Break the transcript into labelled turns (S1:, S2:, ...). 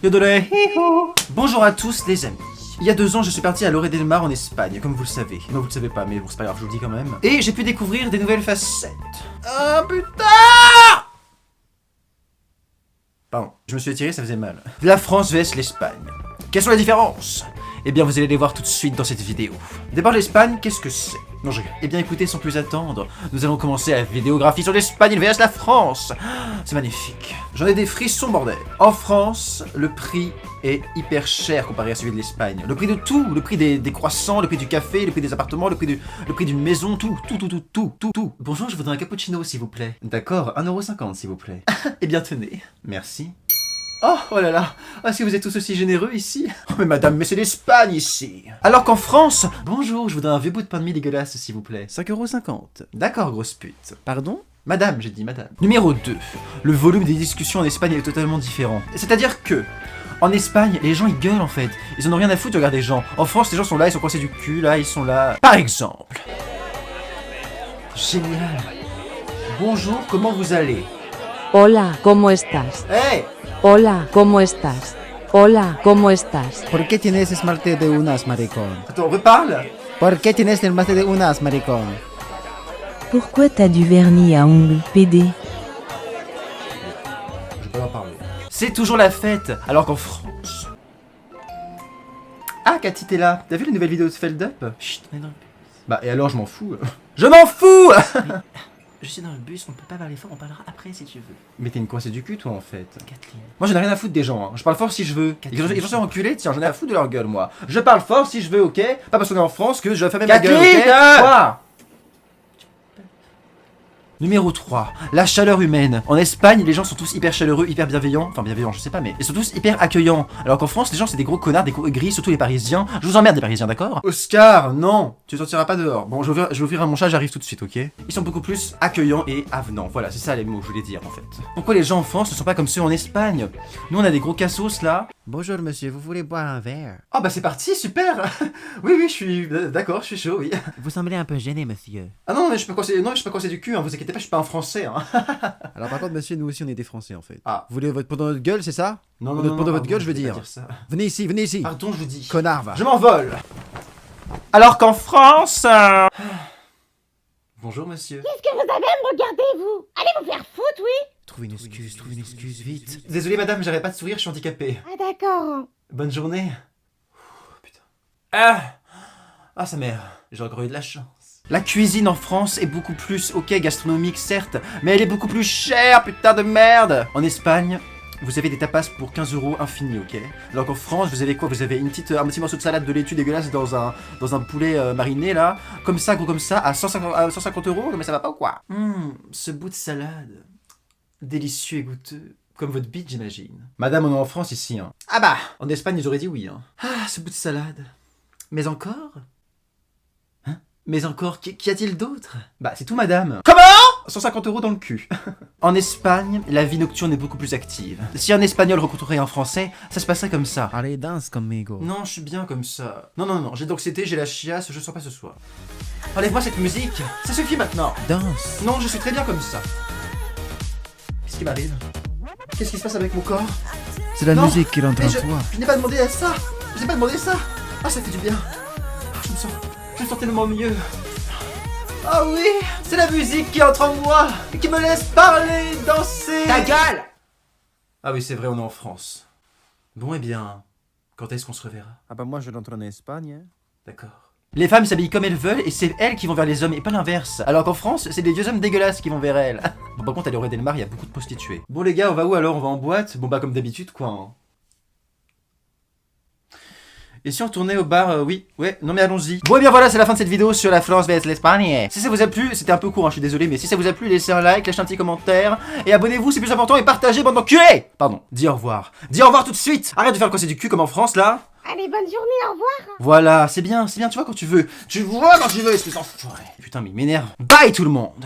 S1: Yodolé. Bonjour à tous les amis. Il y a 2 ans, je suis parti à Lloret del Mar en Espagne, comme vous le savez. Non, vous le savez pas, mais bon, c'est pas grave, je vous le dis quand même. Et j'ai pu découvrir des nouvelles facettes. Ah putain! Pardon, je me suis étiré, ça faisait mal. La France vs l'Espagne. Quelles sont les différences? Eh bien, vous allez les voir tout de suite dans cette vidéo. D'abord, l'Espagne, qu'est-ce que c'est? Non, je rigole. Eh bien, écoutez, sans plus attendre, nous allons commencer la vidéographie sur l'Espagne vs la France. C'est magnifique. J'en ai des frissons, bordel. En France, le prix est hyper cher comparé à celui de l'Espagne. Le prix de tout, le prix des croissants, le prix du café, le prix des appartements, le prix d'une maison, tout. Bonjour, je voudrais un cappuccino, s'il vous plaît. D'accord, 1,50 €, s'il vous plaît. Eh bien, tenez. Merci. Oh là là, est-ce que vous êtes tous aussi généreux ici? Oh mais madame, mais c'est l'Espagne ici. Alors qu'en France, bonjour, je voudrais un vieux bout de pain de mie dégueulasse s'il vous plaît. 5,50 €. D'accord, grosse pute. Pardon? Madame, j'ai dit madame. Numéro 2. Le volume des discussions en Espagne est totalement différent. C'est-à-dire que, en Espagne, les gens ils gueulent en fait. Ils en ont rien à foutre de regarder les gens. En France, les gens sont là, ils sont coincés du cul, là, ils sont là. Par exemple. Génial. Bonjour, comment vous allez?
S2: Hola, ¿cómo estás?
S1: Hey!
S2: Hola, ¿cómo estás? Hola, ¿cómo estás?
S3: ¿Por qué tienes esmalte de uñas, maricón?
S1: Attends, reparle.
S3: ¿Por qué tienes esmalte de uñas, maricón?
S2: Pourquoi t'as du vernis à ongles, PD?
S1: Je peux en parler. C'est toujours la fête, alors qu'en France... Ah, Cathy, t'es là. T'as vu les nouvelles vidéos de Feldup? Chut, on est dans le bus. Bah, et alors, je m'en fous. Je m'en fous. Je suis dans le bus, on peut pas parler fort, on parlera après si tu veux. Mais t'es une coincée du cul, toi, en fait. Kathleen. Moi, j'en ai rien à foutre des gens, hein. Je parle fort si je veux. Ils sont enculés, tiens, j'en ai à foutre de leur gueule, moi. Je parle fort si je veux, ok? Pas parce qu'on est en France que je vais fermer ma gueule, ok? Quoi? Numéro 3, la chaleur humaine. En Espagne, les gens sont tous hyper chaleureux, hyper bienveillants. Enfin, bienveillants, je sais pas, mais ils sont tous hyper accueillants. Alors qu'en France, les gens, c'est des gros connards, des gros gris, surtout les Parisiens. Je vous emmerde, les Parisiens, d'accord? Oscar, non, tu sortiras pas dehors. Bon, je vais ouvrir mon chat, j'arrive tout de suite, ok? Ils sont beaucoup plus accueillants et avenants. Voilà, c'est ça les mots que je voulais dire, en fait. Pourquoi les gens en France ne sont pas comme ceux en Espagne? Nous, on a des gros cassos, là.
S3: Bonjour monsieur, vous voulez boire un verre?
S1: Oh, bah c'est parti, super. Oui, je suis... D'accord, je suis chaud, oui.
S3: Vous semblez un peu gêné, monsieur.
S1: Ah non, mais je suis pas coincé du cul, hein. Vous inquiétez pas, je suis pas un Français, hein.
S3: Alors par contre, monsieur, nous aussi, on est des Français, en fait.
S1: Ah.
S3: Vous voulez votre pendant notre gueule, c'est ça?
S1: Non,
S3: Pendant votre
S1: pardon,
S3: gueule, je veux
S1: vais pas
S3: dire.
S1: ça.
S3: Venez ici, venez ici.
S1: Pardon, je vous dis.
S3: Connard, va.
S1: Je m'envole. Alors qu'en France... Bonjour, monsieur.
S4: Qu'est-ce que vous avez à me regarder, vous? Allez vous faire foutre, oui?
S3: Trouve une excuse, vite.
S1: Désolé, madame, j'arrête pas de sourire, je suis handicapé.
S4: Ah d'accord.
S1: Bonne journée. Putain. Ah, sa mère. J'ai encore eu de la chance. La cuisine en France est beaucoup plus, ok, gastronomique, certes, mais elle est beaucoup plus chère, putain de merde. En Espagne... Vous avez des tapas pour 15 € infini, ok? Alors qu'en France, vous avez quoi? Vous avez un petit morceau de salade de laitue dégueulasse dans un poulet mariné, là. Comme ça, gros comme ça, à 150 €. Mais ça va pas ou quoi? Ce bout de salade. Délicieux et goûteux. Comme votre bite, j'imagine. Madame, on est en France ici, hein. Ah bah! En Espagne, ils auraient dit oui, hein. Ah, ce bout de salade. Mais encore? Hein? Mais encore, qu'y a-t-il d'autre? Bah, c'est tout, madame. Comment? 150 € dans le cul. En Espagne, la vie nocturne est beaucoup plus active. Si un Espagnol rencontrerait un Français, ça se passerait comme ça.
S3: Allez, danse conmigo.
S1: Non, je suis bien comme ça. Non, j'ai d'anxiété, j'ai la chiasse, je sors pas ce soir. Enlève-moi cette musique, ça suffit maintenant.
S3: Danse.
S1: Non, je suis très bien comme ça. Qu'est-ce qui m'arrive? Qu'est-ce qui se passe avec mon corps?
S3: C'est la
S1: Non,
S3: musique qui rentre
S1: mais
S3: en
S1: je
S3: toi.
S1: n'ai pas demandé à ça. Je n'ai pas demandé ça. Ah, ça fait du bien. Je me sens tellement mieux. Ah oui, c'est la musique qui entre en moi et qui me laisse parler, danser. Ta gueule! Ah oui, c'est vrai, on est en France. Bon, eh bien, quand est-ce qu'on se reverra?
S3: Ah bah moi, je rentre en Espagne, hein.
S1: D'accord. Les femmes s'habillent comme elles veulent et c'est elles qui vont vers les hommes et pas l'inverse. Alors qu'en France, c'est des vieux hommes dégueulasses qui vont vers elles. Bon, par contre, à Lloret del Mar, il y a beaucoup de prostituées. Bon, les gars, on va où alors? On va en boîte? Bon, bah, comme d'habitude, quoi. Hein. Et si on retournait au bar, oui, ouais, non mais allons-y. Bon et bien voilà, c'est la fin de cette vidéo sur la France vs l'Espagne. Si ça vous a plu, c'était un peu court, hein, je suis désolé, mais si ça vous a plu, laissez un like, lâchez un petit commentaire, et abonnez-vous, c'est plus important, et partagez, bande d'enculés. Pardon, dis au revoir. Dis au revoir tout de suite. Arrête de faire le coincer du cul comme en France, là.
S4: Allez, bonne journée, au revoir.
S1: Voilà, c'est bien, tu vois quand tu veux. Tu vois quand tu veux, espèce d'enfoiré. Putain, mais il m'énerve. Bye tout le monde.